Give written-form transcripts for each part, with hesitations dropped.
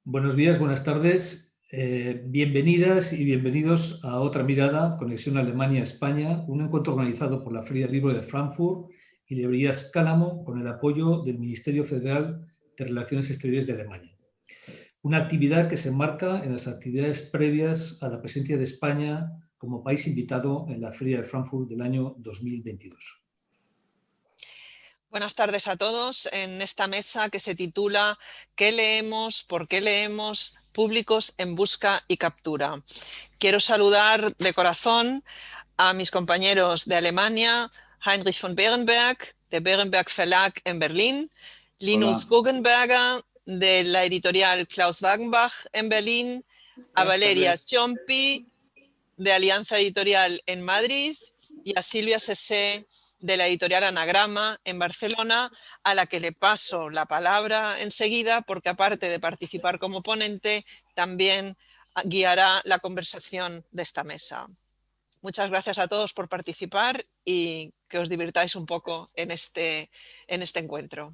Buenos días, buenas tardes. Bienvenidas y bienvenidos a Otra Mirada, Conexión Alemania-España, un encuentro organizado por la Feria del Libro de Frankfurt y Librerías Cálamo con el apoyo del Ministerio Federal de Relaciones Exteriores de Alemania. Una actividad que se enmarca en las actividades previas a la presencia de España como país invitado en la Feria de Frankfurt del año 2022. Buenas tardes a todos en esta mesa que se titula ¿Qué leemos? ¿Por qué leemos? Públicos en busca y captura. Quiero saludar de corazón a mis compañeros de Alemania, Heinrich von Berenberg, de Berenberg Verlag en Berlín, Linus Guggenberger, de la editorial Klaus Wagenbach en Berlín, a Valeria Ciompi, de Alianza Editorial en Madrid, y a Silvia Sesé, de la editorial Anagrama en Barcelona, a la que le paso la palabra enseguida porque aparte de participar como ponente, también guiará la conversación de esta mesa. Muchas gracias a todos por participar y que os divirtáis un poco en este encuentro.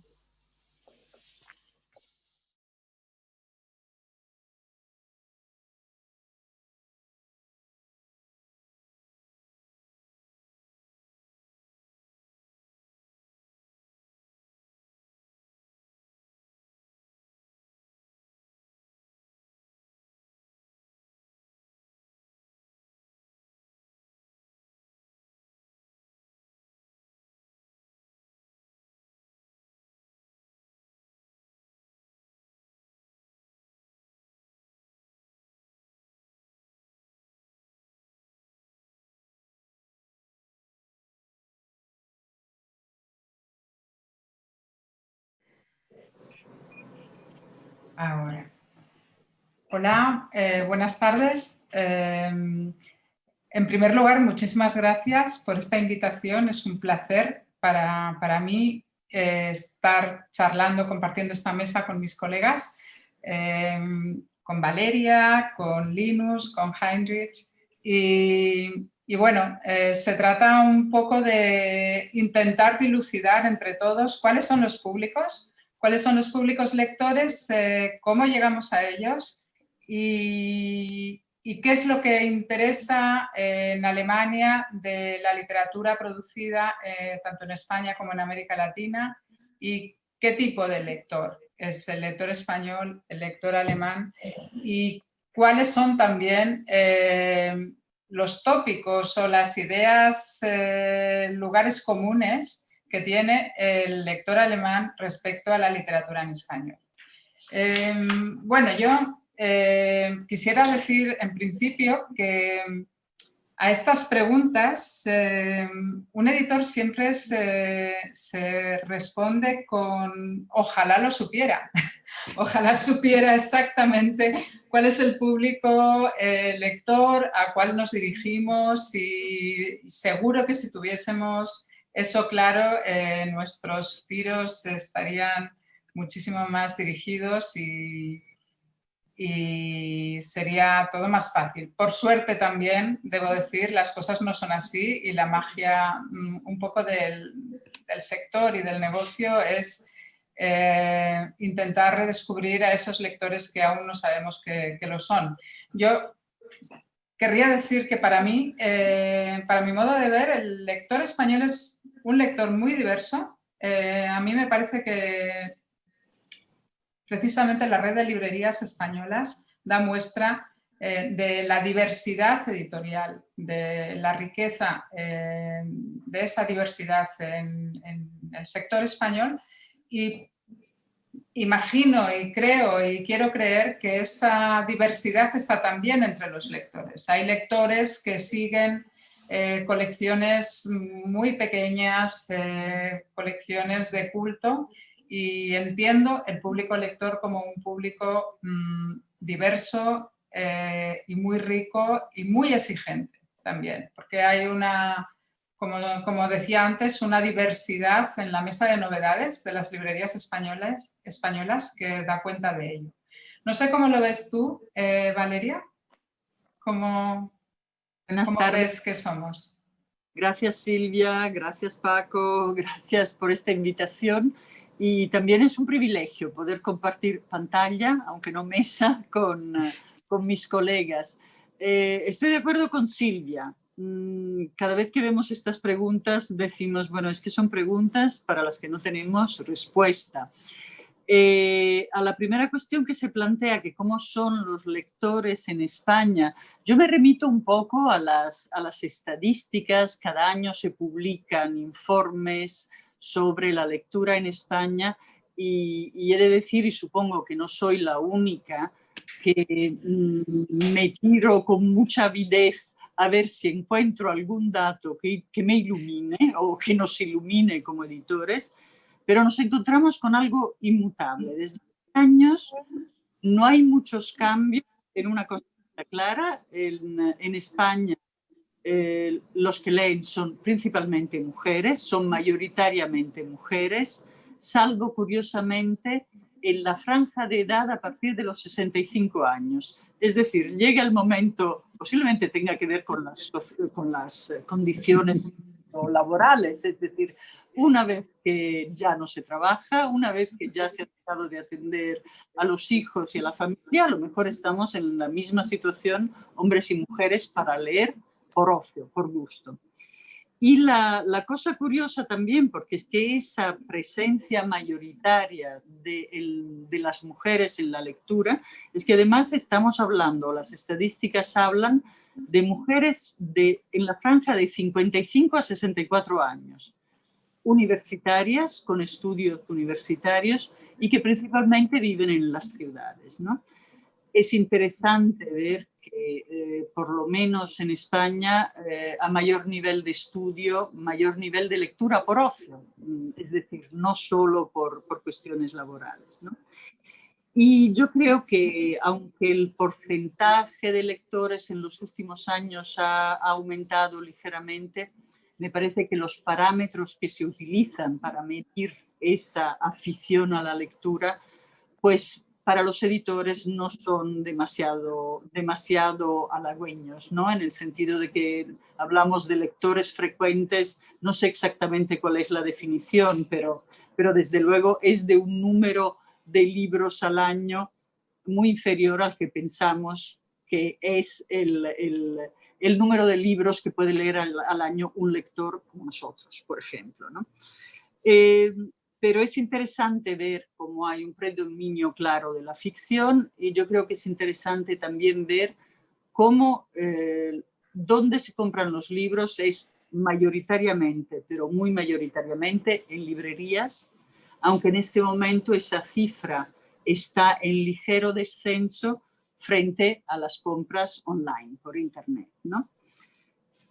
Ahora. Hola, buenas tardes. En primer lugar, muchísimas gracias por esta invitación. Es un placer para mí estar charlando, compartiendo esta mesa con mis colegas, con Valeria, con Linus, con Heinrich. Y bueno, se trata un poco de intentar dilucidar entre todos cuáles son los públicos lectores, cómo llegamos a ellos y qué es lo que interesa en Alemania de la literatura producida tanto en España como en América Latina y qué tipo de lector es el lector español, el lector alemán y cuáles son también los tópicos o las ideas, lugares comunes que tiene el lector alemán respecto a la literatura en español. Bueno, yo quisiera decir en principio que a estas preguntas un editor siempre se responde con ojalá lo supiera. Ojalá supiera exactamente cuál es el público lector, a cuál nos dirigimos y seguro que si tuviésemos eso claro, nuestros tiros estarían muchísimo más dirigidos y sería todo más fácil. Por suerte también, debo decir, las cosas no son así y la magia un poco del sector y del negocio es intentar redescubrir a esos lectores que aún no sabemos que lo son. Yo querría decir que para mí, para mi modo de ver, el lector español es un lector muy diverso. A mí me parece que precisamente la red de librerías españolas da muestra de la diversidad editorial, de la riqueza de esa diversidad en el sector español y imagino y creo y quiero creer que esa diversidad está también entre los lectores. Hay lectores que siguen colecciones muy pequeñas, colecciones de culto y entiendo el público lector como un público diverso y muy rico y muy exigente también, porque hay una... Como decía antes, una diversidad en la mesa de novedades de las librerías españolas que da cuenta de ello. No sé cómo lo ves tú, Valeria. ¿Cómo crees que somos? Gracias Silvia, gracias Paco, gracias por esta invitación Y también es un privilegio poder compartir pantalla, aunque no mesa, con mis colegas. Estoy de acuerdo con Silvia. Cada vez que vemos estas preguntas decimos, bueno, es que son preguntas para las que no tenemos respuesta. A la primera cuestión que se plantea, que cómo son los lectores en España, yo me remito un poco a las estadísticas. Cada año se publican informes sobre la lectura en España y he de decir, y supongo que no soy la única, que me tiro con mucha avidez a ver si encuentro algún dato que me ilumine o que nos ilumine como editores, pero nos encontramos con algo inmutable. Desde años no hay muchos cambios en una cosa clara. En España los que leen son principalmente mujeres, son mayoritariamente mujeres, salvo curiosamente en la franja de edad a partir de los 65 años. Es decir, llega el momento, posiblemente tenga que ver con las condiciones laborales, es decir, una vez que ya no se trabaja, una vez que ya se ha dejado de atender a los hijos y a la familia, a lo mejor estamos en la misma situación, hombres y mujeres, para leer por ocio, por gusto. Y la cosa curiosa también, porque es que esa presencia mayoritaria de las mujeres en la lectura, es que además estamos hablando, las estadísticas hablan de mujeres en la franja de 55 a 64 años, universitarias, con estudios universitarios y que principalmente viven en las ciudades, ¿no? Es interesante ver que, por lo menos en España, a mayor nivel de estudio, mayor nivel de lectura por ocio, es decir, no solo por cuestiones laborales, ¿no? Y yo creo que, aunque el porcentaje de lectores en los últimos años ha aumentado ligeramente, me parece que los parámetros que se utilizan para medir esa afición a la lectura, pues para los editores no son demasiado halagüeños, ¿no? En el sentido de que hablamos de lectores frecuentes, no sé exactamente cuál es la definición, pero desde luego es de un número de libros al año muy inferior al que pensamos que es el número de libros que puede leer al año un lector como nosotros, por ejemplo, ¿no? Pero es interesante ver cómo hay un predominio claro de la ficción, y yo creo que es interesante también ver cómo dónde se compran los libros es mayoritariamente, pero muy mayoritariamente en librerías, aunque en este momento esa cifra está en ligero descenso frente a las compras online por internet, ¿no?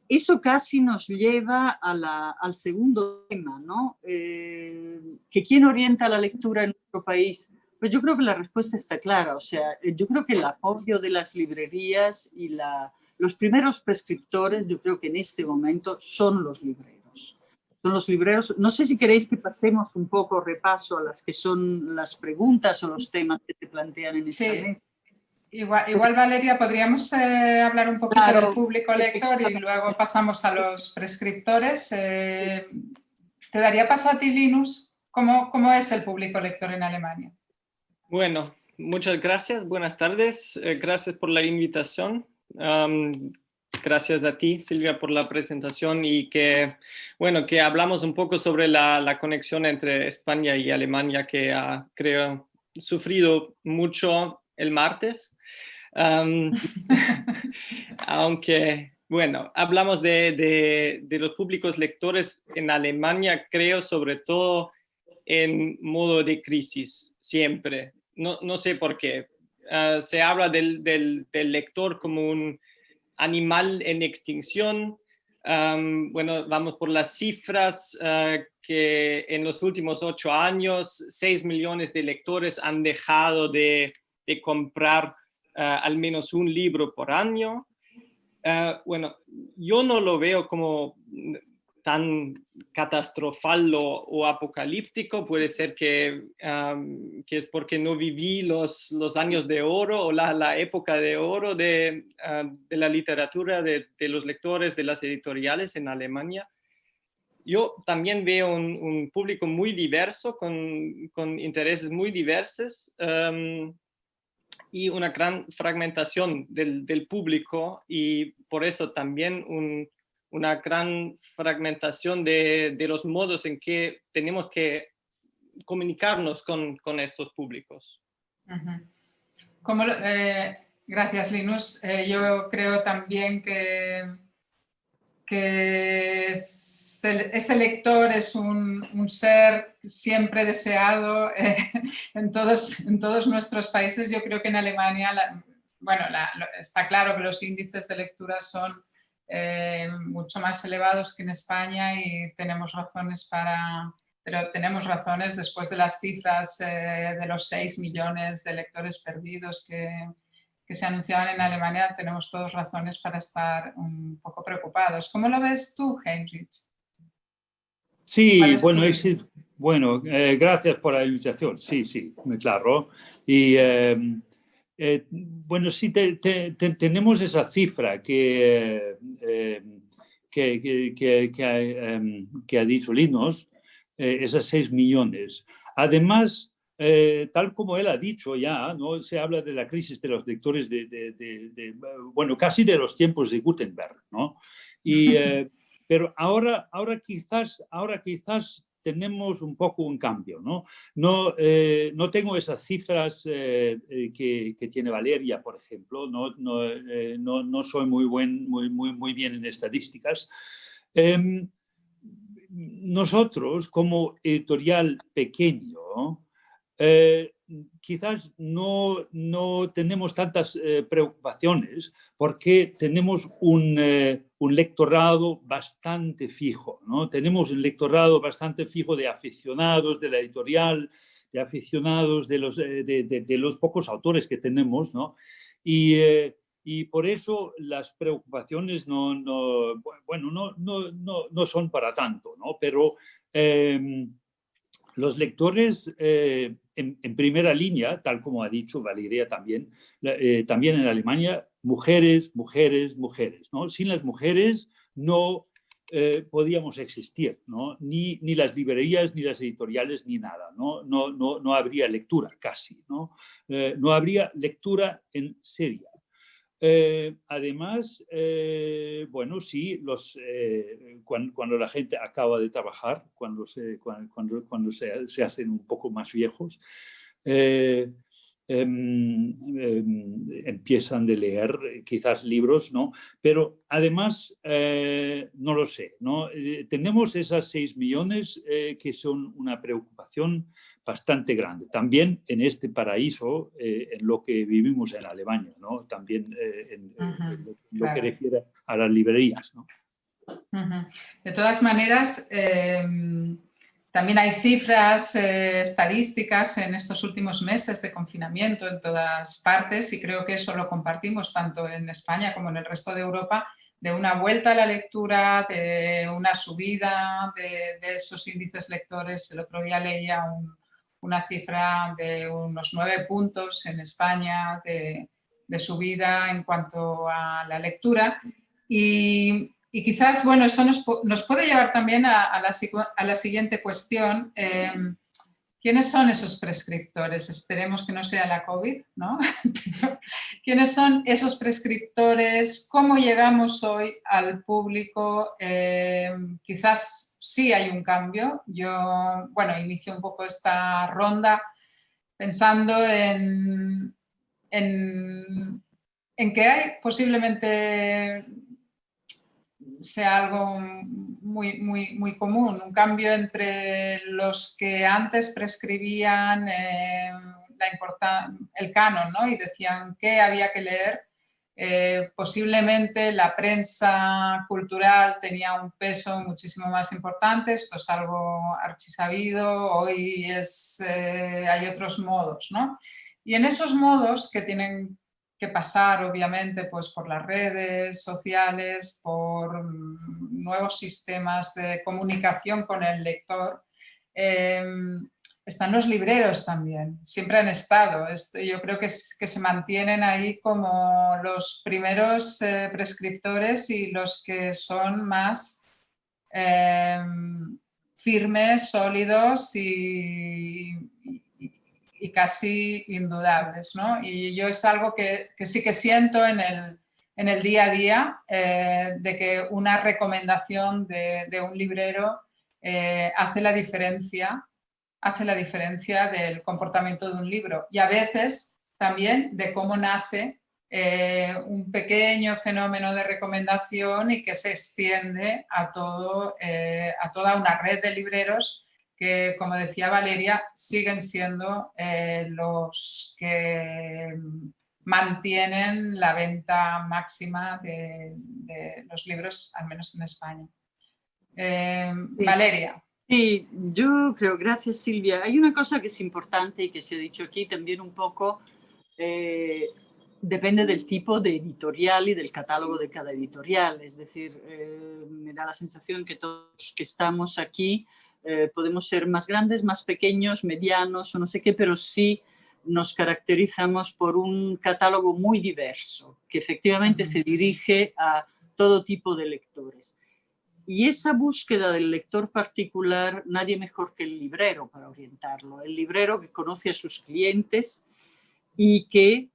Eso casi nos lleva al segundo tema, ¿no? ¿Que quién orienta la lectura en nuestro país? Pues yo creo que la respuesta está clara. O sea, yo creo que el apoyo de las librerías y los primeros prescriptores, yo creo que en este momento son los libreros. Son los libreros. No sé si queréis que pasemos un poco repaso a las que son las preguntas o los temas que se plantean en esta mesa. Igual, Valeria, podríamos hablar un poquito del público lector y luego pasamos a los prescriptores. Te daría paso a ti, Linus. ¿Cómo es el público lector en Alemania? Bueno, muchas gracias. Buenas tardes. Gracias por la invitación. Gracias a ti, Silvia, por la presentación y que hablamos un poco sobre la conexión entre España y Alemania, que ha, creo, sufrido mucho el martes. Aunque, bueno, hablamos de los públicos lectores en Alemania, creo, sobre todo en modo de crisis, siempre. No sé por qué. Se habla del lector como un animal en extinción. Bueno, vamos por las cifras, que en los últimos 8 años, 6 millones de lectores han dejado de comprar al menos un libro por año. Bueno, yo no lo veo como tan catastrófico o apocalíptico. Puede ser que es porque no viví los años de oro o la época de oro de la literatura, de los lectores, de las editoriales en Alemania. yo también veo un público muy diverso, con intereses muy diversos, y una gran fragmentación del público, y por eso también una gran fragmentación de los modos en que tenemos que comunicarnos con estos públicos. Gracias, Linus. Yo creo también que ese lector es un ser siempre deseado en todos nuestros países. Yo creo que en Alemania, está claro que los índices de lectura son mucho más elevados que en España, y tenemos razones después de las cifras de los 6 millones de lectores perdidos que se anunciaban en Alemania, tenemos todas razones para estar un poco preocupados. ¿Cómo lo ves tú, Heinrich? Sí, bueno, gracias por la invitación. Sí, muy claro. Y bueno, sí, tenemos esa cifra que ha dicho Linus, esas 6 millones. Además, tal como él ha dicho ya, ¿no? Se habla de la crisis de los lectores bueno, casi de los tiempos de Gutenberg, ¿no? Y, pero ahora quizás tenemos un poco un cambio, ¿no? No tengo esas cifras que tiene Valeria, por ejemplo, no soy muy bien en estadísticas. Nosotros, como editorial pequeño, quizás no tenemos tantas preocupaciones, porque tenemos un lectorado bastante fijo, ¿no? Tenemos un lectorado bastante fijo de aficionados de la editorial, de aficionados de los pocos autores que tenemos, ¿no? Y por eso las preocupaciones no son para tanto, ¿no? Pero los lectores en primera línea, tal como ha dicho Valeria también en Alemania, mujeres, ¿no? Sin las mujeres no podíamos existir, ¿no? Ni las librerías, ni las editoriales, ni nada, ¿no? No habría lectura casi, ¿no? No habría lectura en serio. Además, bueno, sí, cuando la gente acaba de trabajar, cuando se hacen un poco más viejos, empiezan de leer quizás libros, ¿no? Pero además, no lo sé, ¿no? Tenemos esas 6 millones que son una preocupación bastante grande. También en este paraíso, en lo que vivimos en Alemania, ¿no? También en lo que refiere a las librerías, ¿no? De todas maneras, también hay cifras estadísticas en estos últimos meses de confinamiento en todas partes, y creo que eso lo compartimos tanto en España como en el resto de Europa, de una vuelta a la lectura, de una subida de esos índices lectores. El otro día leía una cifra de unos 9 puntos en España de subida en cuanto a la lectura, y quizás, bueno, esto nos puede llevar también a la siguiente cuestión. ¿Quiénes son esos prescriptores? Esperemos que no sea la COVID, ¿no? ¿Quiénes son esos prescriptores? ¿Cómo llegamos hoy al público? Quizás sí hay un cambio. Yo, bueno, inicio un poco esta ronda pensando en que hay posiblemente sea algo muy común, un cambio entre los que antes prescribían el canon, ¿no? Y decían qué había que leer. Posiblemente la prensa cultural tenía un peso muchísimo más importante, esto es algo archisabido, hoy hay otros modos, ¿no? Y en esos modos que tienen que pasar, obviamente, pues por las redes sociales, por nuevos sistemas de comunicación con el lector, están los libreros también, siempre han estado. Yo creo que se mantienen ahí como los primeros prescriptores y los que son más firmes, sólidos y casi indudables, ¿no? Y yo es algo que sí que siento en el día a día, de que una recomendación de un librero hace la diferencia del comportamiento de un libro, y a veces también de cómo nace un pequeño fenómeno de recomendación y que se extiende a toda una red de libreros que, como decía Valeria, siguen siendo los que mantienen la venta máxima de los libros, al menos en España. Sí. Valeria. Sí, yo creo, gracias Silvia. Hay una cosa que es importante y que se ha dicho aquí también un poco, depende del tipo de editorial y del catálogo de cada editorial. Es decir, me da la sensación que todos que estamos aquí podemos ser más grandes, más pequeños, medianos o no sé qué, pero sí nos caracterizamos por un catálogo muy diverso, que efectivamente se dirige a todo tipo de lectores. Y esa búsqueda del lector particular, nadie mejor que el librero para orientarlo. El librero que conoce a sus clientes y que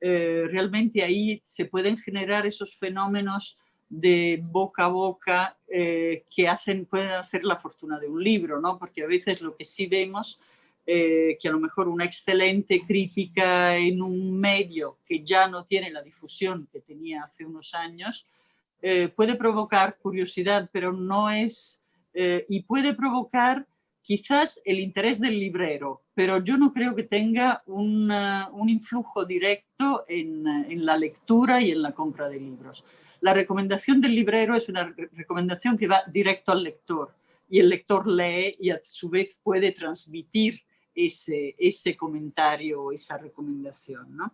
realmente ahí se pueden generar esos fenómenos de boca a boca que pueden hacer la fortuna de un libro, ¿no? Porque a veces lo que sí vemos, que a lo mejor una excelente crítica en un medio que ya no tiene la difusión que tenía hace unos años, puede provocar curiosidad, pero no es... y puede provocar quizás el interés del librero, pero yo no creo que tenga un influjo directo en la lectura y en la compra de libros. La recomendación del librero es una recomendación que va directo al lector, y el lector lee y a su vez puede transmitir ese comentario o esa recomendación, ¿no?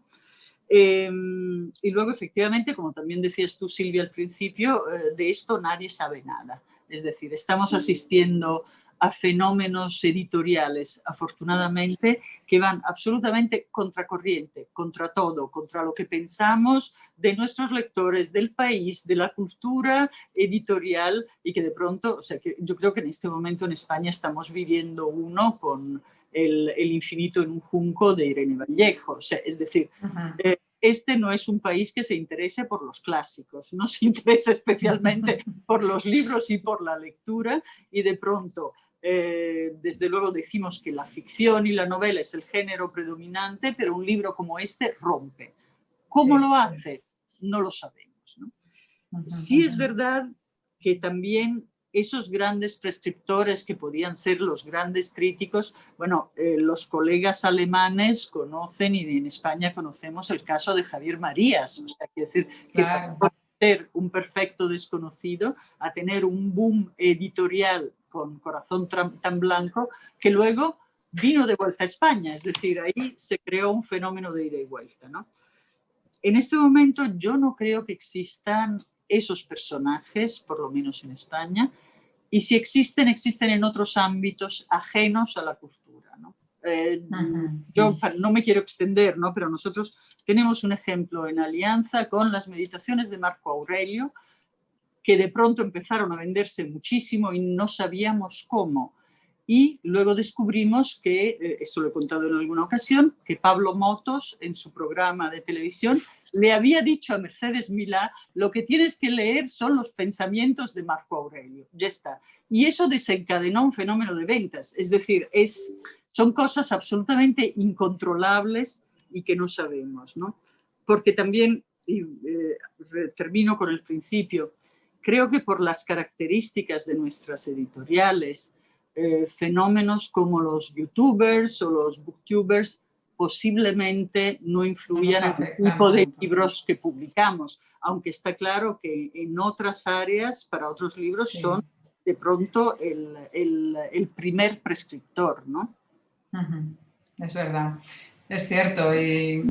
Y luego, efectivamente, como también decías tú, Silvia, al principio, de esto nadie sabe nada. Es decir, estamos asistiendo a fenómenos editoriales, afortunadamente, que van absolutamente contracorriente, contra todo, contra lo que pensamos de nuestros lectores, del país, de la cultura editorial, y que de pronto, o sea, que yo creo que en este momento en España estamos viviendo uno con el infinito en un junco de Irene Vallejo. O sea, es decir, este no es un país que se interese por los clásicos, no se interesa especialmente por los libros y por la lectura, y de pronto, desde luego decimos que la ficción y la novela es el género predominante, pero un libro como este rompe. ¿Cómo lo hace? No lo sabemos, ¿no? Sí es verdad que también esos grandes prescriptores que podían ser los grandes críticos, bueno, los colegas alemanes conocen, y en España conocemos el caso de Javier Marías, o sea, quiere decir que pasó de ser un perfecto desconocido a tener un boom editorial con Corazón tan blanco, que luego vino de vuelta a España, es decir, ahí se creó un fenómeno de ida y vuelta, ¿no? En este momento yo no creo que existan esos personajes, por lo menos en España, y si existen, existen en otros ámbitos ajenos a la cultura, ¿no? Yo no me quiero extender, ¿no? Pero nosotros tenemos un ejemplo en alianza con las meditaciones de Marco Aurelio, que de pronto empezaron a venderse muchísimo y no sabíamos cómo. Y luego descubrimos que, esto lo he contado en alguna ocasión, que Pablo Motos, en su programa de televisión, le había dicho a Mercedes Milá: lo que tienes que leer son los pensamientos de Marco Aurelio. Ya está. Y eso desencadenó un fenómeno de ventas. Es decir, son cosas absolutamente incontrolables y que no sabemos, ¿no? Porque también, termino con el principio, creo que por las características de nuestras editoriales, fenómenos como los youtubers o los booktubers posiblemente no influyan en el tipo de libros que publicamos, aunque está claro que en otras áreas, para otros libros, son de pronto el primer prescriptor, ¿no? Es verdad, es cierto, y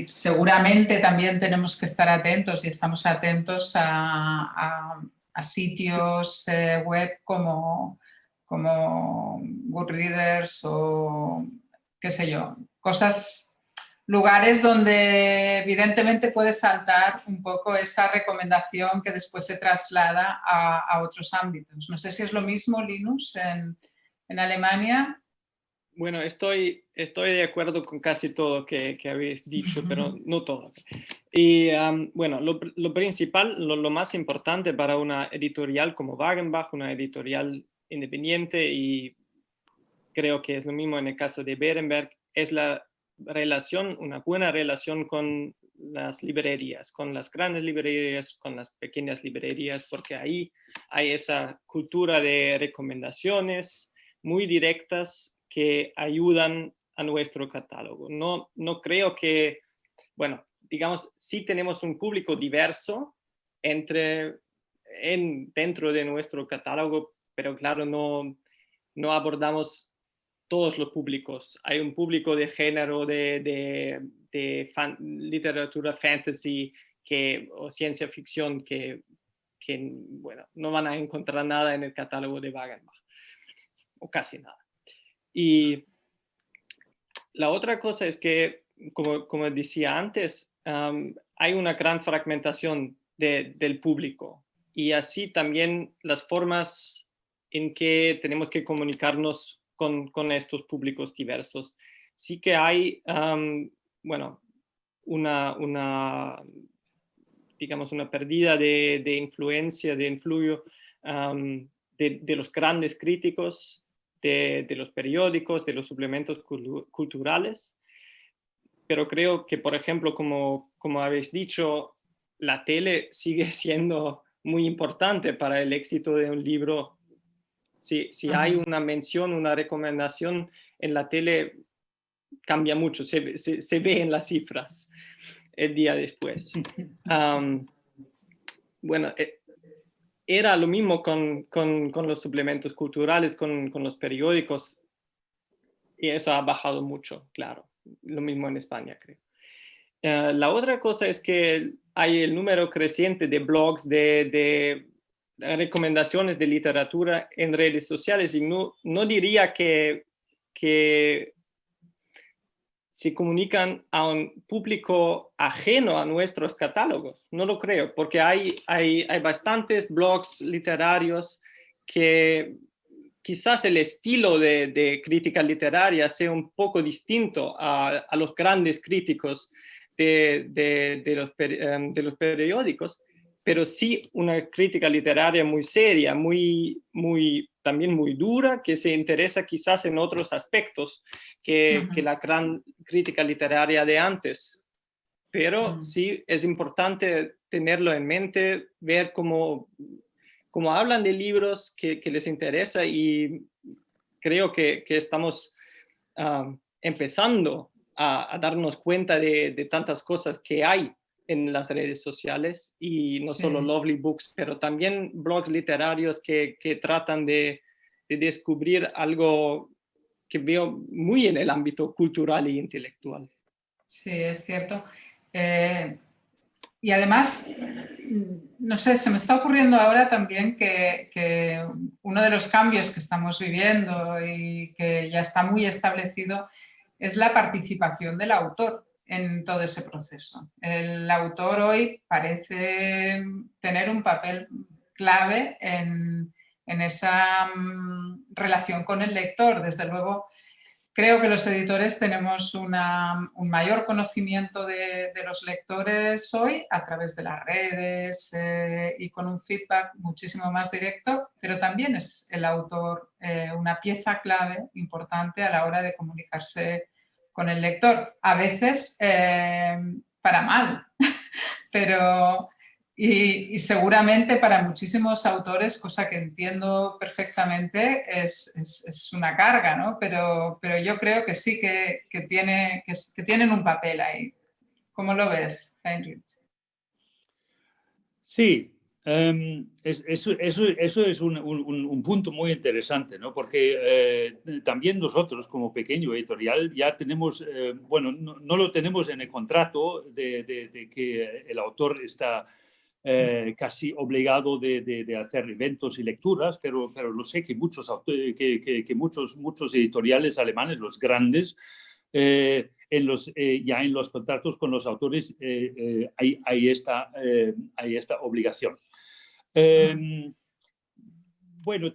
seguramente también tenemos que estar atentos, y estamos atentos a sitios web como Goodreaders o qué sé yo, cosas lugares donde evidentemente puede saltar un poco esa recomendación que después se traslada a otros ámbitos. No sé si es lo mismo, Linus, en Alemania. Bueno, estoy de acuerdo con casi todo que habéis dicho, pero no todo. Y bueno, lo principal, lo más importante para una editorial como Wagenbach, una editorial independiente, y creo que es lo mismo en el caso de Berenberg, es la relación, una buena relación con las librerías, con las grandes librerías, con las pequeñas librerías, porque ahí hay esa cultura de recomendaciones muy directas que ayudan a nuestro catálogo. No creo que, bueno, digamos, sí tenemos un público diverso dentro de nuestro catálogo, pero claro, no abordamos todos los públicos. Hay un público de género, de literatura fantasy o ciencia ficción que, bueno, no van a encontrar nada en el catálogo de Wagenbach, o casi nada. Y la otra cosa es que, como decía antes, hay una gran fragmentación del público, y así también las formas en que tenemos que comunicarnos con estos públicos diversos. Sí que hay, bueno, digamos, una pérdida de influencia, de influjo de los grandes críticos, de los periódicos, de los suplementos culturales. Pero creo que, por ejemplo, como habéis dicho, la tele sigue siendo muy importante para el éxito de un libro. Si hay una mención, una recomendación en la tele, cambia mucho, se ve en las cifras el día después. Bueno, era lo mismo con los suplementos culturales, con los periódicos, y eso ha bajado mucho, claro. Lo mismo en España, creo. La otra cosa es que hay el número creciente de blogs, de recomendaciones de literatura en redes sociales, y no diría que se comunican a un público ajeno a nuestros catálogos. No lo creo, porque hay bastantes blogs literarios que quizás el estilo de crítica literaria sea un poco distinto a los grandes críticos de los periódicos, pero sí una crítica literaria muy seria, también muy dura, que se interesa quizás en otros aspectos que la gran crítica literaria de antes. Pero sí es importante tenerlo en mente, ver cómo hablan de libros que les interesa, y creo que estamos empezando a darnos cuenta de tantas cosas que hay en las redes sociales, y no solo Lovely Books, pero también blogs literarios que tratan de descubrir algo que veo muy en el ámbito cultural e intelectual. Sí, es cierto. Y además, no sé, se me está ocurriendo ahora también que uno de los cambios que estamos viviendo y que ya está muy establecido es la participación del autor en todo ese proceso. El autor hoy parece tener un papel clave en esa relación con el lector. Desde luego, creo que los editores tenemos un mayor conocimiento de los lectores hoy a través de las redes y con un feedback muchísimo más directo, pero también es el autor una pieza clave importante a la hora de comunicarse con el lector. A veces para mal, pero... Y seguramente para muchísimos autores, cosa que entiendo perfectamente, es una carga, ¿no? Pero yo creo que sí que tienen un papel ahí. ¿Cómo lo ves, Heinrich? Sí, eso es un punto muy interesante, ¿no? Porque también nosotros como pequeño editorial ya tenemos, bueno, no lo tenemos en el contrato de que el autor está casi obligado de hacer eventos y lecturas, pero lo sé que muchos editoriales alemanes, los grandes, ya en los contratos con los autores hay esta obligación. Bueno,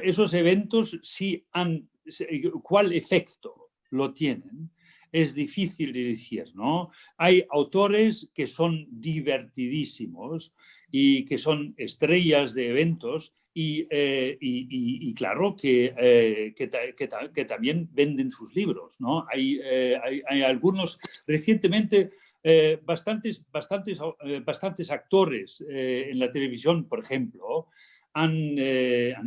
esos eventos sí ¿cuál efecto lo tienen? Es difícil de decir, ¿no? Hay autores que son divertidísimos y que son estrellas de eventos y claro que también venden sus libros, ¿no? Hay algunos, recientemente, bastantes actores en la televisión, por ejemplo, han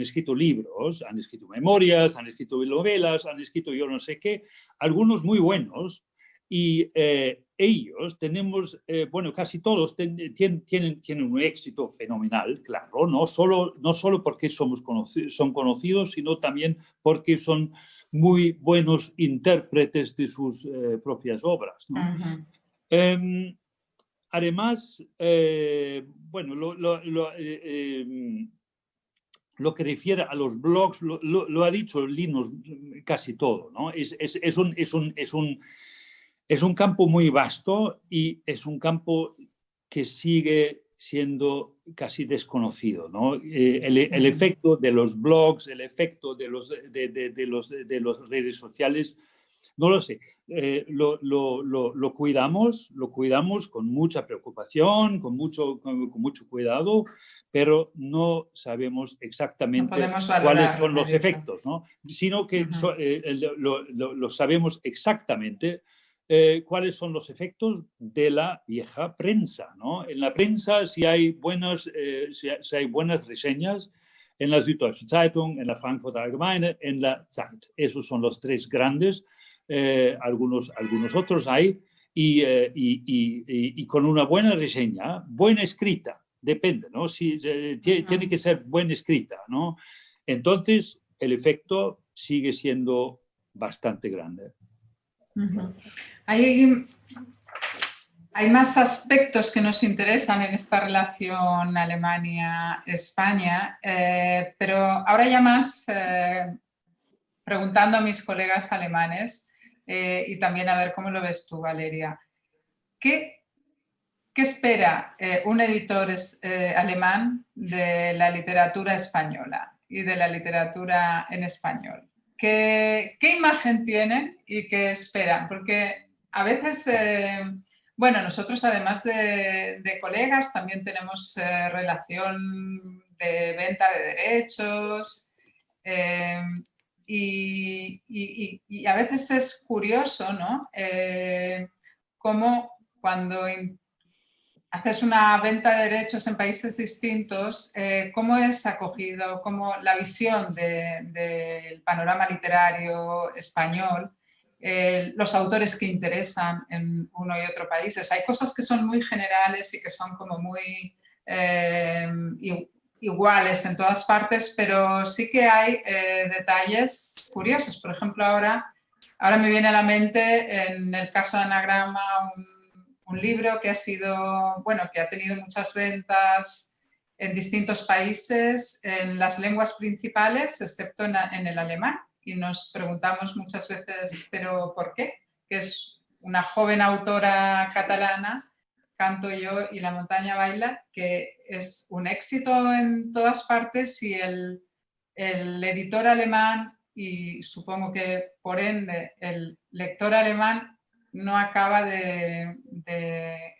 escrito libros, han escrito memorias, han escrito novelas, han escrito yo no sé qué, algunos muy buenos, y ellos tenemos, bueno, casi todos tienen un éxito fenomenal, claro, no solo porque son conocidos, sino también porque son muy buenos intérpretes de sus propias obras, ¿no? Además, bueno, lo que refiere a los blogs, lo ha dicho Linus casi todo, ¿no? Es un campo muy vasto y es un campo que sigue siendo casi desconocido, ¿no? El efecto de los blogs, el efecto de las redes sociales, no lo sé. Lo cuidamos con mucha preocupación, con mucho cuidado, pero no sabemos exactamente cuáles son los efectos, ¿no? Sino que lo sabemos exactamente cuáles son los efectos de la vieja prensa, ¿no? En la prensa, si hay buenas reseñas, en la Süddeutsche Zeitung, en la Frankfurter Allgemeine, en la Zeit. Esos son los tres grandes. Algunos otros hay. Y con una buena reseña, buena escrita, depende, ¿no? Tiene que ser buena escrita, ¿no? Entonces, el efecto sigue siendo bastante grande. Hay más aspectos que nos interesan en esta relación Alemania-España, pero ahora ya más preguntando a mis colegas alemanes y también a ver cómo lo ves tú, Valeria. ¿Qué espera un editor alemán de la literatura española y de la literatura en español? ¿Qué imagen tienen y qué esperan? Porque a veces, bueno, nosotros además de colegas también tenemos relación de venta de derechos y a veces es curioso, ¿no? Cómo cuando haces una venta de derechos en países distintos, ¿cómo es acogido, cómo la visión del panorama literario español, los autores que interesan en uno y otro país? Hay cosas que son muy generales y que son como muy iguales en todas partes, pero sí que hay detalles curiosos. Por ejemplo, ahora me viene a la mente en el caso de Anagrama un libro que que ha tenido muchas ventas en distintos países, en las lenguas principales, excepto en el alemán. Y nos preguntamos muchas veces, ¿pero por qué? Que es una joven autora catalana, Canto yo y la montaña baila, que es un éxito en todas partes y el editor alemán y supongo que por ende el lector alemán no acaba de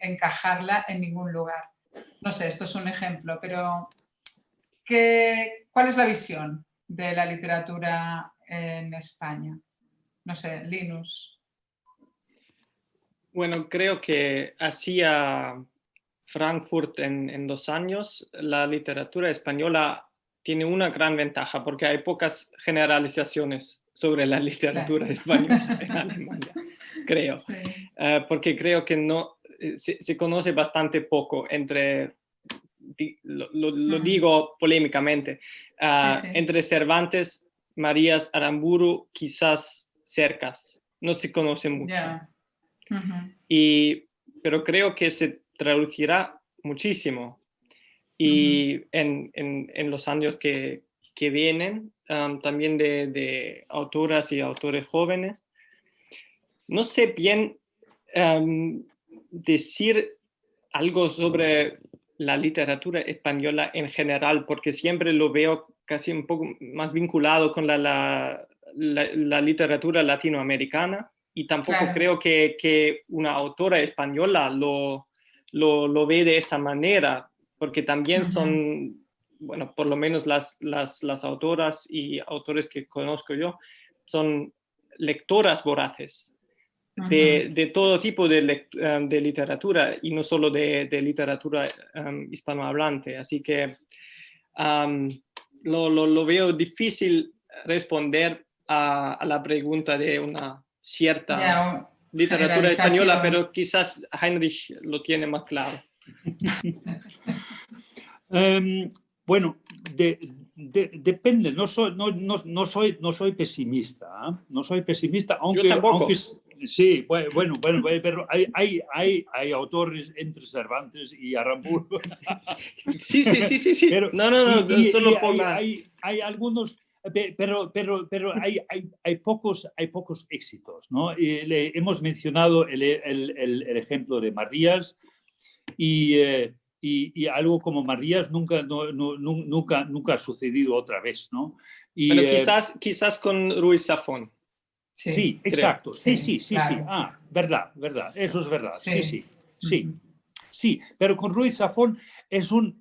encajarla en ningún lugar. No sé, esto es un ejemplo, pero ¿cuál es la visión de la literatura en España? No sé, Linus. Bueno, creo que hacia Frankfurt en 2 años, la literatura española tiene una gran ventaja porque hay pocas generalizaciones sobre la literatura española en Alemania, creo. Sí. Porque creo que se conoce bastante poco entre, lo digo polémicamente, entre Cervantes, Marías, Aramburu, quizás Cercas. No se conoce mucho. Yeah. Pero creo que se traducirá muchísimo y en los años que vienen, también de autoras y autores jóvenes, no sé bien decir algo sobre la literatura española en general, porque siempre lo veo casi un poco más vinculado con la literatura latinoamericana, y tampoco Claro. creo que una autora española lo ve de esa manera, porque también son, bueno, por lo menos las autoras y autores que conozco yo, son lectoras voraces de todo tipo de literatura, y no solo de literatura hispanohablante. Así que lo veo difícil responder a la pregunta de una cierta Ya, literatura española, generalización. pero quizás Heinrich lo tiene más claro. Bueno, depende, no soy pesimista, ¿eh? No soy pesimista, Yo tampoco. aunque sí, bueno, pero hay autores entre Cervantes y Aramburu. Sí. Pero, No, solo por la... hay algunos, pero hay pocos éxitos, ¿no? Y hemos mencionado el ejemplo de Marías, y algo como Marías nunca ha sucedido otra vez, ¿no? Bueno, quizás con Ruiz Zafón. Sí, creo. exacto. Sí. Claro. Ah, verdad. Eso es verdad. Sí. Ujú. Sí, pero con Ruiz Zafón es un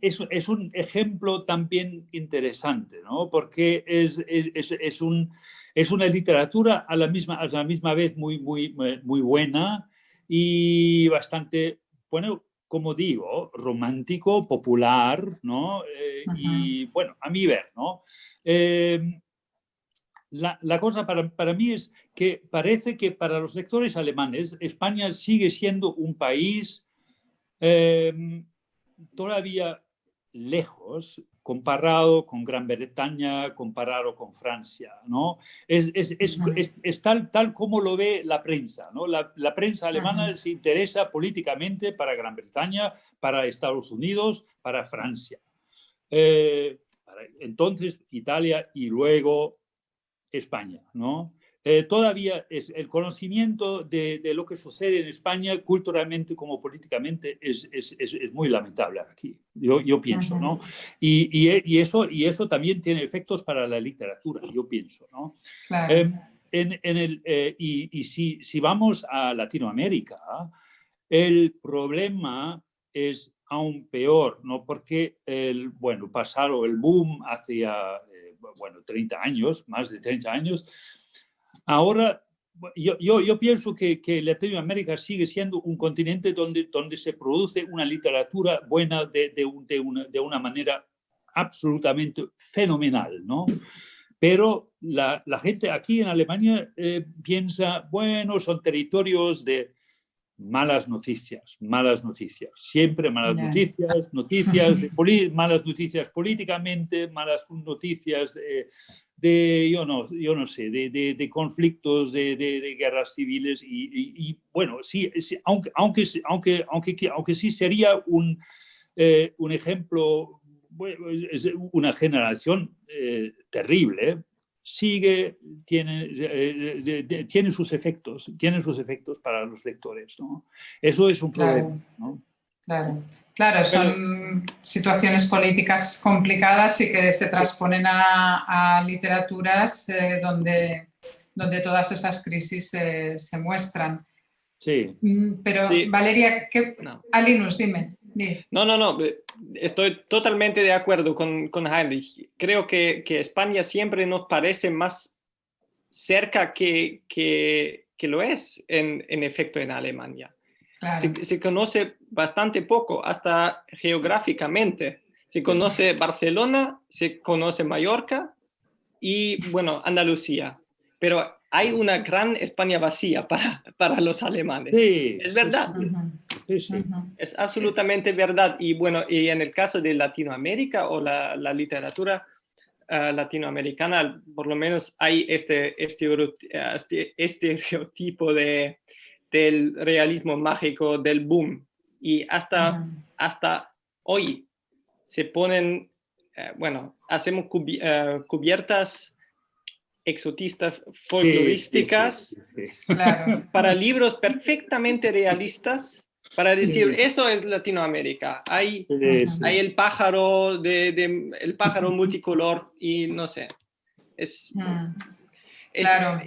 ejemplo también interesante, ¿no? Porque es una literatura a la misma vez muy buena y bastante, bueno, como digo, romántico, popular, ¿no? Y bueno, a mi ver, ¿no? La cosa para mí es que parece que para los lectores alemanes España sigue siendo un país todavía lejos comparado con Gran Bretaña, comparado con Francia, ¿no? Es tal como lo ve la prensa, ¿no? La prensa alemana se interesa políticamente para Gran Bretaña, para Estados Unidos, para Francia. Entonces Italia y luego España, ¿no? Todavía el conocimiento de lo que sucede en España culturalmente como políticamente es muy lamentable aquí, yo pienso, ¿no? Y eso también tiene efectos para la literatura, yo pienso, ¿no? Claro. Y si vamos a Latinoamérica, el problema es aún peor, ¿no? Porque pasaron el boom hacia 30 años, más de 30 años. Ahora, yo pienso que Latinoamérica sigue siendo un continente donde se produce una literatura buena de una manera absolutamente fenomenal, ¿no? Pero la gente aquí en Alemania piensa, bueno, son territorios de malas noticias, siempre malas noticias malas noticias políticamente, malas noticias yo no sé, de conflictos, de guerras civiles y bueno, sí, aunque sí sería un ejemplo, bueno, es una generación terrible, tiene sus efectos para los lectores, ¿no? Eso es un problema, ¿no? Claro, son situaciones políticas complicadas y que se transponen a literaturas donde todas esas crisis se muestran. Sí. Pero Sí. Valeria, Linus, dime. No, estoy totalmente de acuerdo con Heinrich. Creo que España siempre nos parece más cerca que lo es en efecto en Alemania. Claro. Se conoce bastante poco, hasta geográficamente. Se conoce Barcelona, se conoce Mallorca y, bueno, Andalucía. Pero hay una gran España vacía para los alemanes. Sí, es verdad. Sí. Es absolutamente verdad. Y bueno, y en el caso de Latinoamérica o la literatura latinoamericana, por lo menos hay este estereotipo del realismo mágico, del boom. Y hasta hoy se ponen, hacemos cubiertas exotistas folclorísticas, Claro. para libros perfectamente realistas, para decir, eso es Latinoamérica. Hay el pájaro, el pájaro multicolor y no sé. Claro.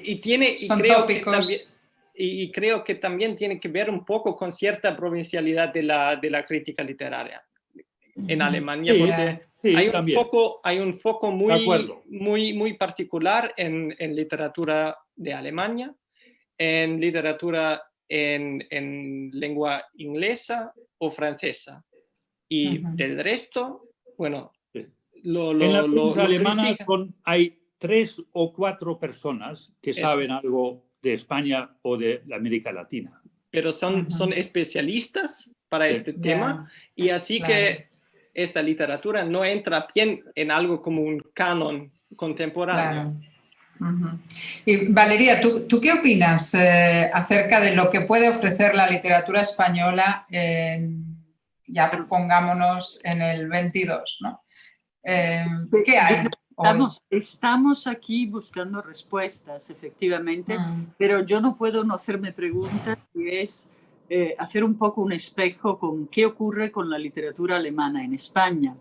Son tópicos. Y creo que también tiene que ver un poco con cierta provincialidad de la crítica literaria en Alemania, porque hay un foco muy particular en literatura de Alemania, en literatura en lengua inglesa o francesa, y del resto, bueno, en la prensa alemana critican. hay 3 o 4 personas que saben algo de España o de la América Latina. Pero son especialistas para este tema, y así que esta literatura no entra bien en algo como un canon contemporáneo. Claro. Y Valeria, ¿tú qué opinas acerca de lo que puede ofrecer la literatura española, ya pongámonos en el 22, ¿no? ¿Qué hay? Estamos aquí buscando respuestas, efectivamente, pero yo no puedo no hacerme preguntas, y es hacer un poco un espejo con qué ocurre con la literatura alemana en España.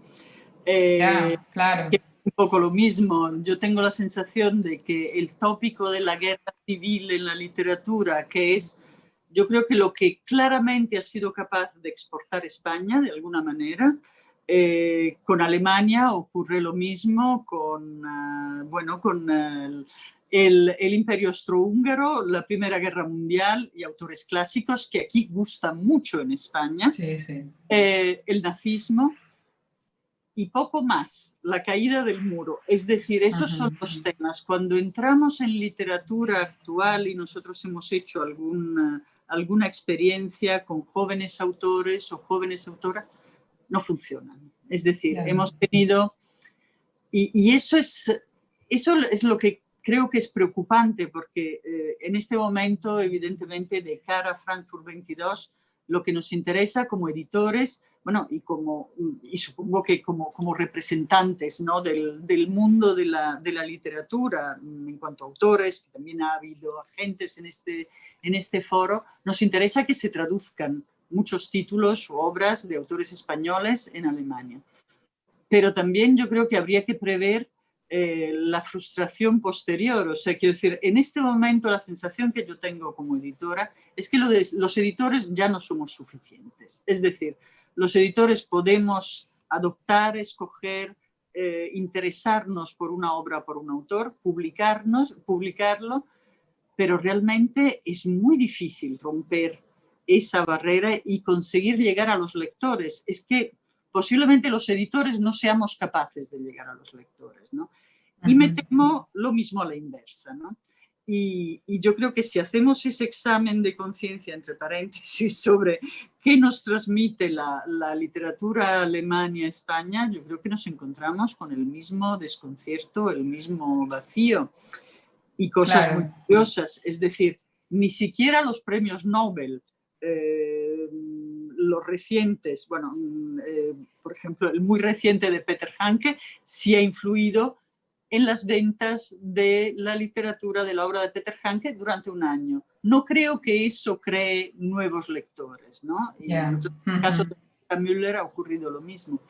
Claro. Es un poco lo mismo. Yo tengo la sensación de que el tópico de la guerra civil en la literatura, que es, yo creo que lo que claramente ha sido capaz de exportar España de alguna manera, con Alemania ocurre lo mismo, con el Imperio Austrohúngaro, la Primera Guerra Mundial y autores clásicos que aquí gustan mucho en España, el nazismo y poco más, la caída del muro. Es decir, esos son los temas. Cuando entramos en literatura actual, y nosotros hemos hecho alguna experiencia con jóvenes autores o jóvenes autoras, no funcionan. Es decir, hemos tenido... Y eso es lo que creo que es preocupante, porque en este momento, evidentemente, de cara a Frankfurt 22, lo que nos interesa como editores, bueno, y supongo que como representantes, ¿no?, del mundo de la literatura, en cuanto a autores, que también ha habido agentes en este foro, nos interesa que se traduzcan muchos títulos o obras de autores españoles en Alemania. Pero también yo creo que habría que prever la frustración posterior. O sea, quiero decir, en este momento la sensación que yo tengo como editora es que los editores ya no somos suficientes. Es decir, los editores podemos adoptar, escoger, interesarnos por una obra, por un autor, publicarlo, pero realmente es muy difícil romper esa barrera y conseguir llegar a los lectores. Es que posiblemente los editores no seamos capaces de llegar a los lectores, ¿no? Y me temo lo mismo a la inversa, ¿no? Y yo creo que si hacemos ese examen de conciencia, entre paréntesis, sobre qué nos transmite la literatura Alemania-España, yo creo que nos encontramos con el mismo desconcierto, el mismo vacío y cosas muy curiosas. Es decir, ni siquiera los premios Nobel, los recientes, bueno, por ejemplo, el muy reciente de Peter Hanke, sí ha influido en las ventas de la literatura, de la obra de Peter Hanke durante un año. No creo que eso cree nuevos lectores, ¿no? Y en el caso de Müller ha ocurrido lo mismo.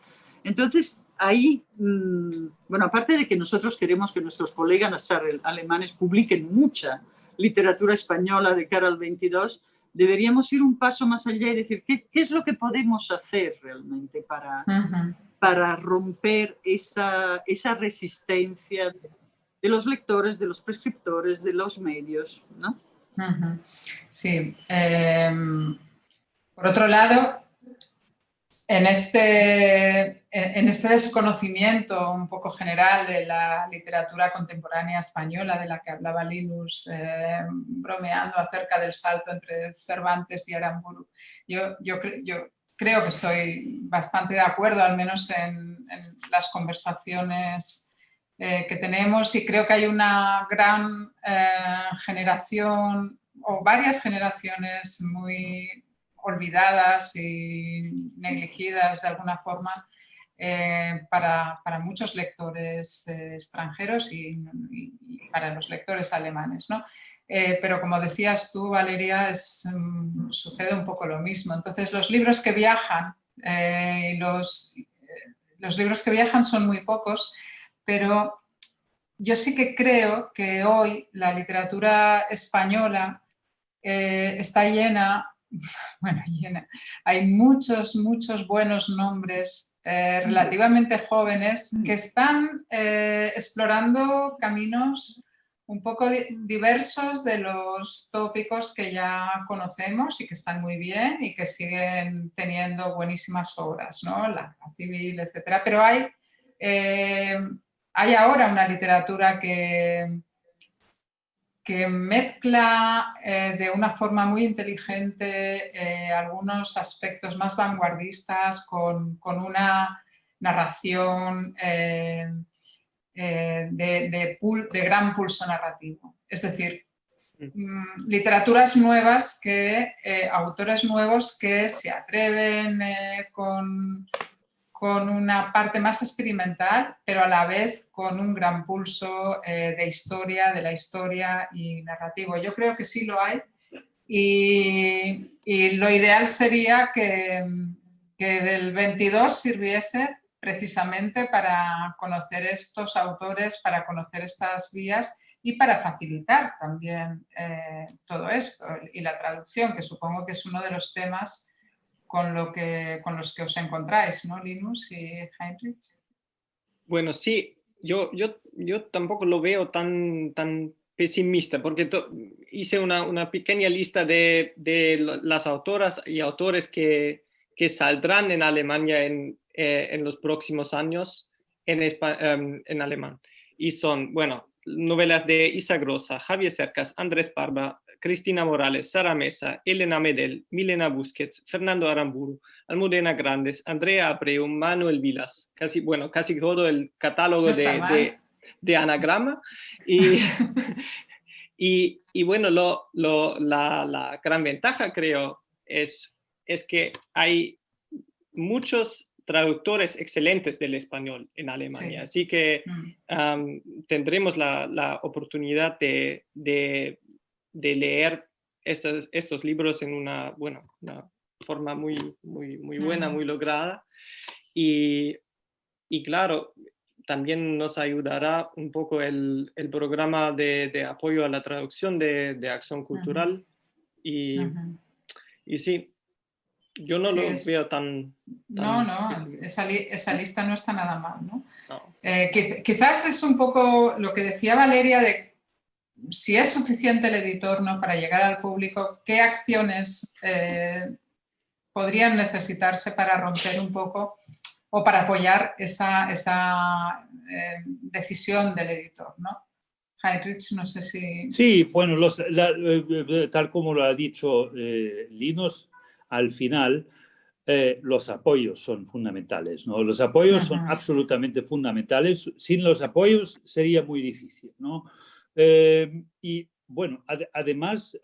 Entonces, ahí, bueno, aparte de que nosotros queremos que nuestros colegas alemanes publiquen mucha literatura española de cara al 22, deberíamos ir un paso más allá y decir qué es lo que podemos hacer realmente para romper esa resistencia de los lectores, de los prescriptores, de los medios, ¿no? Sí. Por otro lado, en este desconocimiento un poco general de la literatura contemporánea española, de la que hablaba Linus, bromeando acerca del salto entre Cervantes y Aramburu, yo creo que estoy bastante de acuerdo, al menos en las conversaciones que tenemos, y creo que hay una gran generación o varias generaciones muy olvidadas y negligidas de alguna forma para muchos lectores extranjeros y para los lectores alemanes, ¿no? Pero como decías tú, Valeria, sucede un poco lo mismo. Entonces, los libros que viajan, los libros que viajan son muy pocos, pero yo sí que creo que hoy la literatura española está llena, bueno, llena. Hay muchos buenos nombres relativamente jóvenes que están explorando caminos un poco diversos de los tópicos que ya conocemos y que están muy bien y que siguen teniendo buenísimas obras, ¿no? La civil, etcétera. Pero hay ahora una literatura que mezcla de una forma muy inteligente algunos aspectos más vanguardistas con una narración de gran pulso narrativo. Es decir, literaturas nuevas, autores nuevos que se atreven con una parte más experimental, pero a la vez con un gran pulso de la historia y narrativo. Yo creo que sí lo hay y lo ideal sería que del 22 sirviese precisamente para conocer estos autores, para conocer estas vías y para facilitar también todo esto y la traducción, que supongo que es uno de los temas con los que os encontráis, ¿no, Linus y Heinrich? Bueno, sí, yo tampoco lo veo tan pesimista, porque hice una pequeña lista de las autoras y autores que saldrán en Alemania en los próximos años en alemán. Y son, bueno, novelas de Isa Grossa, Javier Cercas, Andrés Parva, Cristina Morales, Sara Mesa, Elena Medel, Milena Busquets, Fernando Aramburu, Almudena Grandes, Andrea Abreu, Manuel Vilas, casi todo el catálogo de Anagrama. Y bueno, la gran ventaja, creo, es que hay muchos traductores excelentes del español en Alemania. Sí. Así que tendremos la oportunidad de leer estos libros en una forma muy buena, muy lograda. Y claro, también nos ayudará un poco el programa de apoyo a la traducción de Acción Cultural. Y sí, yo no lo veo tan no, esa lista no está nada mal, ¿no? No. Quizás es un poco lo que decía Valeria de si es suficiente el editor, ¿no?, para llegar al público, ¿qué acciones podrían necesitarse para romper un poco o para apoyar esa decisión del editor, ¿no? Heinrich, no sé si... Sí, bueno, tal como lo ha dicho Linus, al final los apoyos son fundamentales, ¿no? Los apoyos son absolutamente fundamentales. Sin los apoyos sería muy difícil, ¿no? Y bueno, además,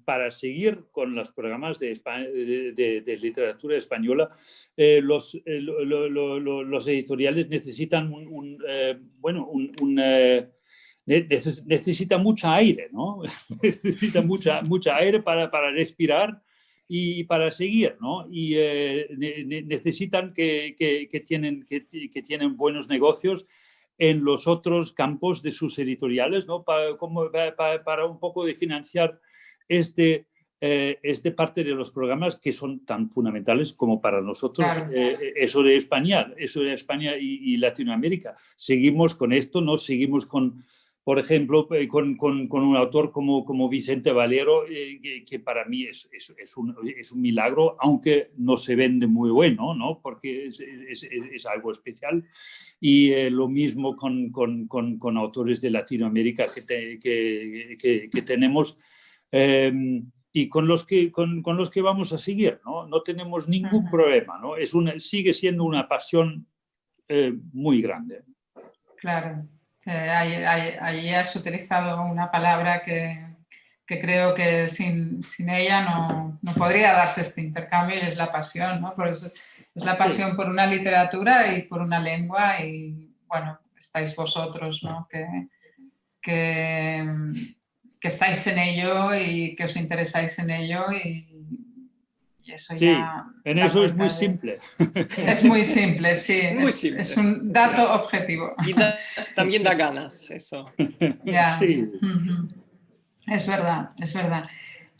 para seguir con los programas de literatura española, los editoriales necesitan necesita mucha aire, ¿no? Necesita mucha aire para respirar y para seguir, ¿no? Y necesitan que tienen buenos negocios en los otros campos de sus editoriales, ¿no? Para un poco de financiar este parte de los programas que son tan fundamentales como para nosotros. Claro. Eso de España y Latinoamérica. Seguimos con esto, ¿no? Seguimos con, por ejemplo, con un autor como Vicente Valero, que para mí es un milagro, aunque no se vende muy bueno, ¿no? Porque es algo especial. Y lo mismo con autores de Latinoamérica que tenemos y con los que vamos a seguir, ¿no? No tenemos ningún problema, ¿no? Sigue siendo una pasión muy grande. Claro. Allí has utilizado una palabra que creo que sin ella no podría darse este intercambio, y es la pasión, ¿no? Por eso es la pasión por una literatura y por una lengua, y bueno, estáis vosotros, ¿no? Que estáis en ello y que os interesáis en ello, y eso Sí, ya... en eso es muy simple. Es muy simple, sí. Muy simple. Es un dato objetivo. Y también da ganas eso. Ya. Sí. Es verdad, es verdad.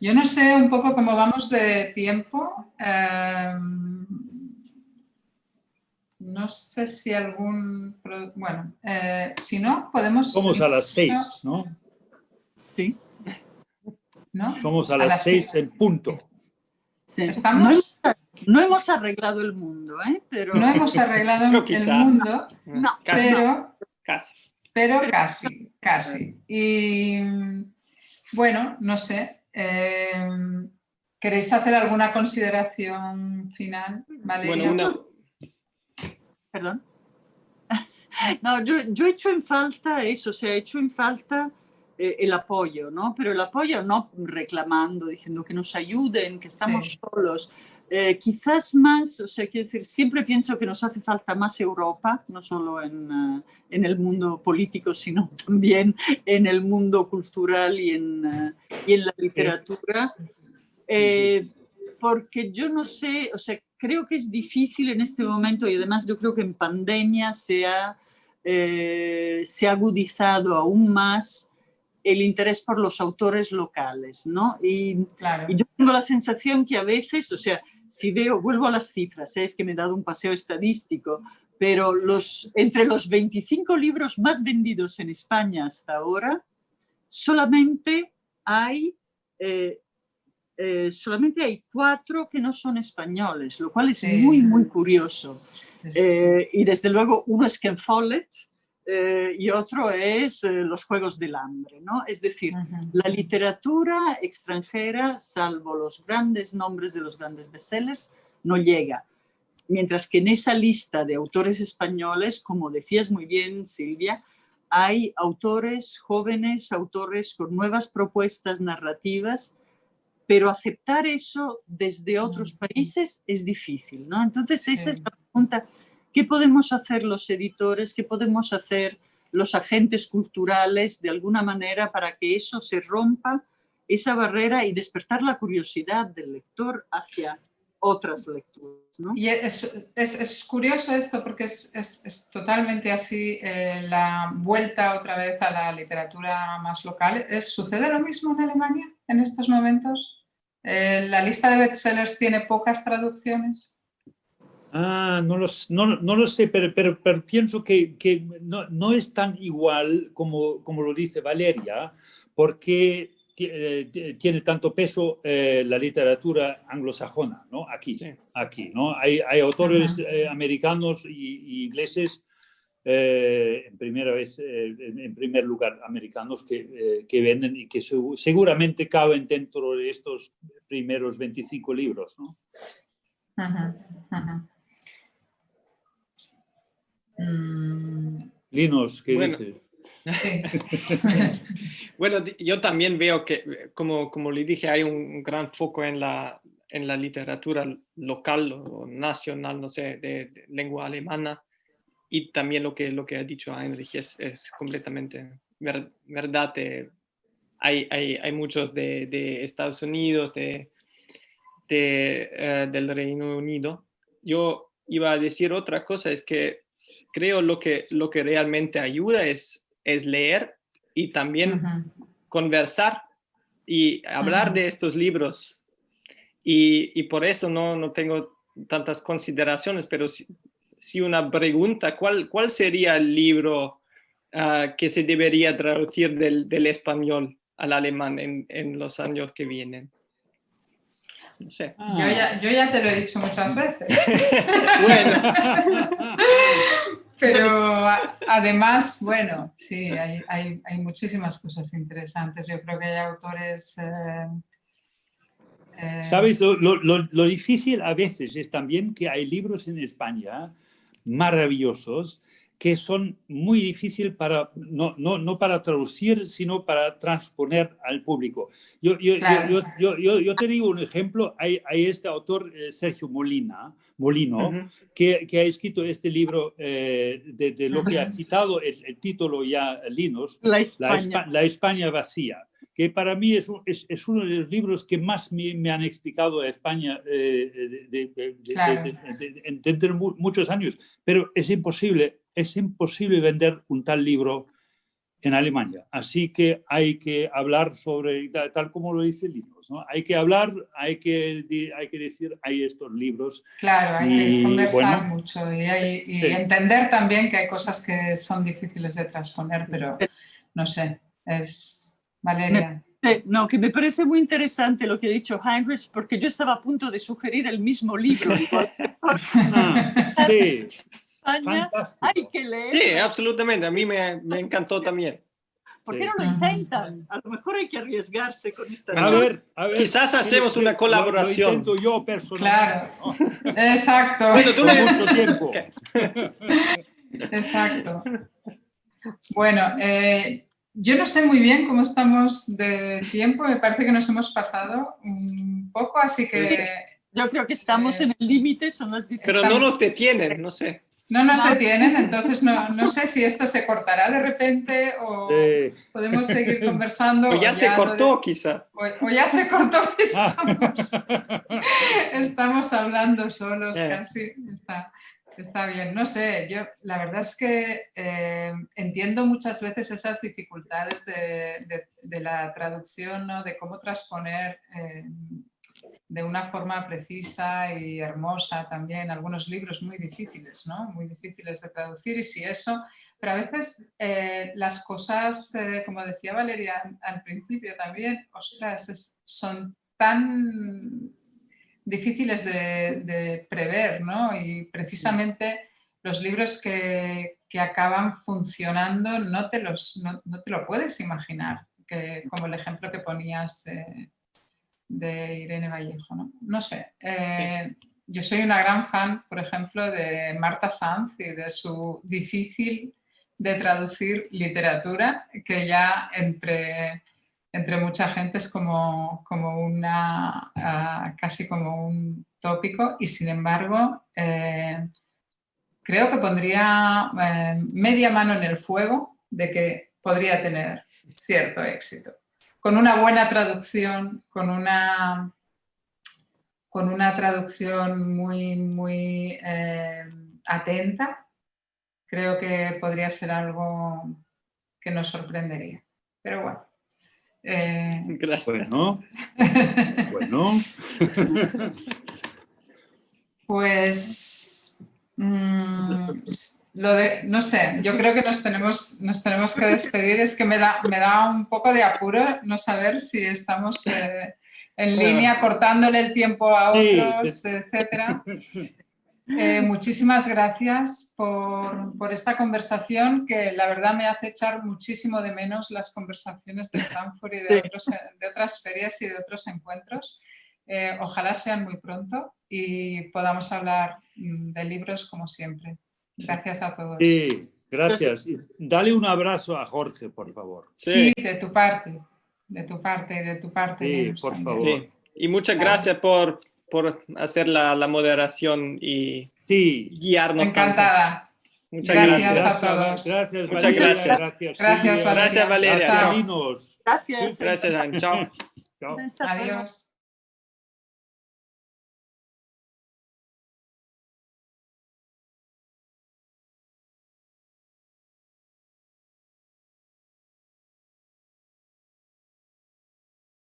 Yo no sé un poco cómo vamos de tiempo. No sé si bueno, si no, podemos... Somos a las 6, ¿no? Sí. ¿No? Somos a las 6 en punto. Sí. ¿Estamos? No hemos arreglado el mundo, ¿eh? Pero... No hemos arreglado Pero el quizá. mundo, No, Casi, casi. casi. Pero casi. Y bueno, no sé. ¿Queréis hacer alguna consideración final, Valeria? Bueno, Perdón. No, yo he hecho en falta eso, o sea, he hecho en falta el apoyo, ¿no? Pero el apoyo no reclamando, diciendo que nos ayuden, que estamos solos. Quizás más, o sea, quiero decir, siempre pienso que nos hace falta más Europa, no solo en el mundo político, sino también en el mundo cultural y en la literatura. Porque yo no sé, o sea, creo que es difícil en este momento, y además yo creo que en pandemia se ha agudizado aún más el interés por los autores locales, ¿no? Claro. Y yo tengo la sensación que a veces, o sea, si veo, vuelvo a las cifras, es que me he dado un paseo estadístico, pero entre los 25 libros más vendidos en España hasta ahora, solamente hay 4 que no son españoles, lo cual es muy, muy curioso. Y desde luego uno es Ken Follett y otro es Los Juegos del Hambre, ¿no? Es decir, la literatura extranjera, salvo los grandes nombres de los grandes bestsellers, no llega. Mientras que en esa lista de autores españoles, como decías muy bien, Silvia, hay autores jóvenes, autores con nuevas propuestas narrativas, pero aceptar eso desde otros países es difícil, ¿no? Entonces esa es la pregunta. ¿Qué podemos hacer los editores? ¿Qué podemos hacer los agentes culturales de alguna manera para que eso se rompa, esa barrera, y despertar la curiosidad del lector hacia otras lecturas, ¿no? Y es curioso esto, porque es totalmente así, la vuelta otra vez a la literatura más local. ¿Sucede lo mismo en Alemania en estos momentos? ¿La lista de bestsellers tiene pocas traducciones? No lo sé, pero pienso que no es tan igual como lo dice Valeria, porque tiene tanto peso la literatura anglosajona, ¿no? Aquí, ¿no? Hay autores americanos y ingleses, en primer lugar americanos, que venden y que seguramente caben dentro de estos primeros 25 libros, ¿no? Linus, ¿qué dices? Bueno, yo también veo que, como le dije, hay un gran foco en la literatura local o nacional, no sé, de lengua alemana, y también lo que ha dicho Heinrich es completamente verdad. Hay muchos de Estados Unidos, del Reino Unido. Yo iba a decir otra cosa, es que creo lo que realmente ayuda es leer y también conversar y hablar de estos libros. Y por eso no tengo tantas consideraciones, pero si una pregunta, ¿cuál sería el libro que se debería traducir del español al alemán en los años que vienen? No sé. Yo ya te lo he dicho muchas veces. Bueno. Pero además, bueno, sí, hay muchísimas cosas interesantes. Yo creo que hay autores... ¿Sabes? Lo difícil a veces es también que hay libros en España maravillosos que son muy difíciles para, no para traducir, sino para transponer al público. Yo te digo un ejemplo. Hay este autor, Sergio Molino, que ha escrito este libro de lo que ha citado el título ya, Linus, La España vacía, que para mí es uno de los libros que más me han explicado a España de entender muchos años, pero es imposible vender un tal libro en Alemania. Así que hay que hablar sobre, tal como lo dice Linus, ¿no? Hay que hablar, hay que decir, hay estos libros. Claro, hay que conversar mucho y entender también que hay cosas que son difíciles de transponer, pero no sé, es Valeria. No, que me parece muy interesante lo que ha dicho Heinrich, porque yo estaba a punto de sugerir el mismo libro. Sí. España, hay que leer. Sí, absolutamente. A mí me encantó también. ¿Por qué no lo intentan? A lo mejor hay que arriesgarse con estas A ver, quizás hacemos una colaboración. Lo intento yo personalmente. Claro, exacto. Bueno, tú mucho tiempo. Exacto. Bueno, yo no sé muy bien cómo estamos de tiempo. Me parece que nos hemos pasado un poco, así que... Yo creo que estamos en el límite, son las 10. Pero no nos detienen, no sé. No nos detienen, entonces no sé si esto se cortará de repente o podemos seguir conversando. O ya se cortó, quizá. O ya se cortó, estamos hablando solos casi. Está bien, no sé, yo la verdad es que entiendo muchas veces esas dificultades de la traducción, ¿no? De cómo transponer de una forma precisa y hermosa también algunos libros muy difíciles, ¿no? Muy difíciles de traducir y si eso, pero a veces las cosas, como decía Valeria al principio también, ostras, son tan difíciles de prever, ¿no? Y precisamente los libros que acaban funcionando no te lo puedes imaginar, como el ejemplo que ponías de Irene Vallejo, ¿no? No sé, yo soy una gran fan, por ejemplo, de Marta Sanz y de su difícil de traducir literatura, que ya entre mucha gente es como casi como un tópico y sin embargo creo que pondría media mano en el fuego de que podría tener cierto éxito. Con una buena traducción, con una traducción muy atenta, creo que podría ser algo que nos sorprendería. Pero bueno. Gracias. Bueno. Pues no sé, yo creo que nos tenemos que despedir. Es que me da un poco de apuro no saber si estamos en línea cortándole el tiempo a otros, etcétera. Muchísimas gracias por esta conversación que la verdad me hace echar muchísimo de menos las conversaciones de Frankfurt y de otras ferias y de otros encuentros. Ojalá sean muy pronto y podamos hablar de libros como siempre. Gracias a todos. Sí, gracias. Dale un abrazo a Jorge, por favor. Sí, de tu parte. De tu parte y de tu parte. Sí, por favor. Sí. Y muchas gracias por hacer la moderación y guiarnos. Encantada. Muchas gracias. gracias A todos. Gracias, muchas Valeria. gracias. Gracias, Valeria. Gracias, Valeria. Gracias, Chao. Linus. Gracias. Gracias, Anne. Chao. Chao. Adiós.